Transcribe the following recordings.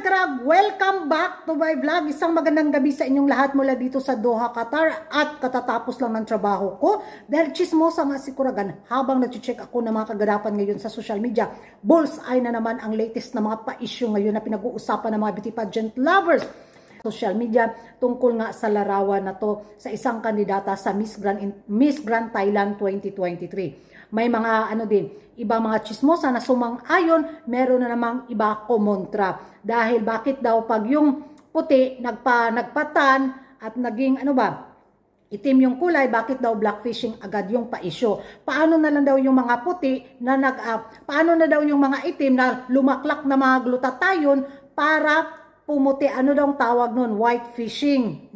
karag-karag, welcome back to my vlog. Isang magandang gabi sa inyong lahat mula dito sa Doha, Qatar. At katatapos lang ng trabaho ko dahil chismosa nga si Kuragan habang nag-check ako ng mga kaganapan ngayon sa social media. Bullseye na naman ang latest na mga pa-issue ngayon na pinag-uusapan ng mga beauty pageant lovers. Social media tungkol nga sa larawan na to sa isang kandidata sa Miss Grand Thailand 2023. May mga iba mga chismosa na sumang-ayon, meron na namang iba kumontra. Dahil bakit daw pag yung puti nagpatan at naging itim yung kulay, bakit daw blackfishing agad yung pa-issue? Paano na lang daw yung mga puti na paano na daw yung mga itim na lumaklak na mga glutathione para pumuti, ano daw tawag nun? White fishing.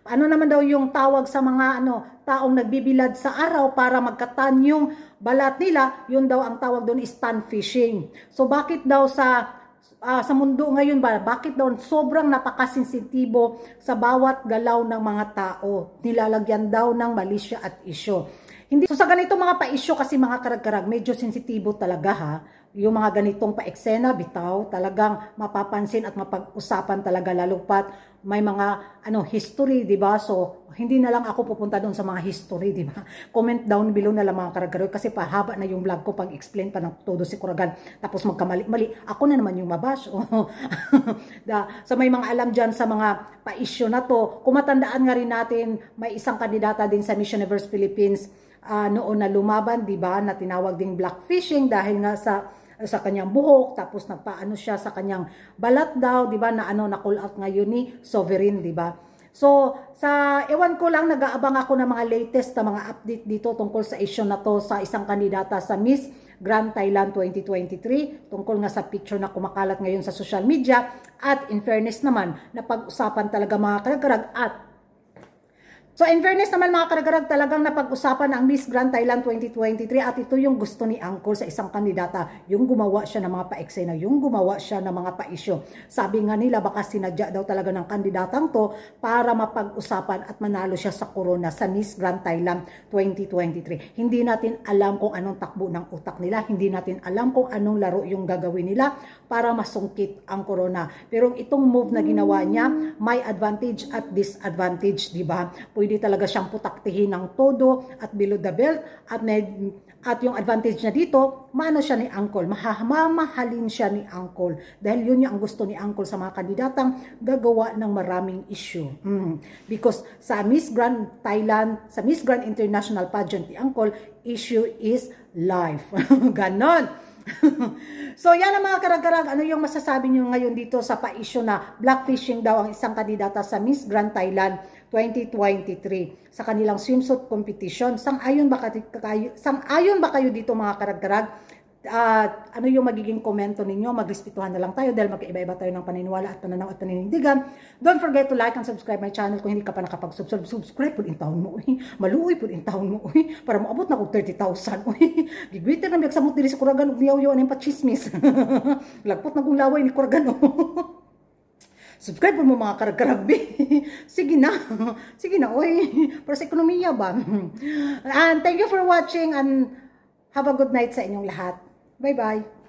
Ano naman daw yung tawag sa mga taong nagbibilad sa araw para magkatan yung balat nila? Yun daw ang tawag doon is tan fishing. So bakit daw sa mundo ngayon bakit daw sobrang napakasensitibo sa bawat galaw ng mga tao? Nilalagyan daw ng malisya at isyo. So sa ganito mga pa-issue kasi mga karag-karag, medyo sensitibo talaga ha. Yung mga ganitong pa-eksena, bitaw, talagang mapapansin at mapag-usapan talaga lalo pat may mga history, di ba? So hindi na lang ako pupunta doon sa mga history, di ba? Comment down below na lang mga karag-karag kasi pahaba na yung vlog ko pag explain pa ng todo si Kuragan. Tapos magkamali-mali, ako na naman yung mabash. So may mga alam dyan sa mga pa-issue na to. Kung matandaan nga rin natin, may isang kandidata din sa Miss Universe Philippines noon na lumaban, di ba, na tinawag ding blackfishing dahil nga sa kanyang buhok, tapos nagpaano siya sa kanyang balat daw, di ba, na na-call out ngayon ni Sovereign, di ba? So, ewan ko lang, nag-aabang ako ng mga latest na mga update dito tungkol sa issue na to sa isang kandidata sa Miss Grand Thailand 2023, tungkol nga sa picture na kumakalat ngayon sa social media, at in fairness naman, napag-usapan talaga mga karag-karag So in fairness naman mga karag-karag, talagang napag-usapan ang Miss Grand Thailand 2023 at ito yung gusto ni Uncle sa isang kandidata, yung gumawa siya ng mga pa-eksena, yung gumawa siya ng mga pa-issue. Sabi nga nila baka sinadya daw talaga ng kandidatang to para mapag-usapan at manalo siya sa corona sa Miss Grand Thailand 2023. Hindi natin alam kung anong takbo ng utak nila, hindi natin alam kung anong laro yung gagawin nila para masungkit ang corona. Pero itong move na ginawa niya, may advantage at disadvantage, di ba? Pwede talaga siyang putaktihin ng todo at below the belt at yung advantage niya dito, maano siya ni Uncle, mamahalin siya ni Uncle dahil yun yung ang gusto ni Uncle sa mga kandidatang gagawa ng maraming issue. Because sa Miss Grand Thailand, sa Miss Grand International Pageant ni Uncle, issue is life. Ganon. So yan ang mga karag-karag, ano yung masasabi nyo ngayon dito sa pa-issue na blackfishing daw ang isang kandidata sa Miss Grand Thailand 2023 sa kanilang swimsuit competition? Sang-ayon ba kayo dito mga karag-karag? Ano yung magiging komento ninyo? Magrespetuhan na lang tayo dahil magkaiba-iba tayo ng paniniwala at pananaw at paninindigan. Don't forget to like and subscribe my channel kung hindi ka pa nakapag-subscribe po in taon mo. Maluoy po in taon mo. Para maabot na kong 30,000. Gigwitter na magsamot diri sa Kuragan ug niyaw-yaw na yung pachismis. Lagpot na kong laway ni Kuragan. Subscribe po mo mga karag-karag. Sige na. Sige na, oy. Para sa ekonomiya ba? And thank you for watching and have a good night sa inyong lahat. Bye-bye.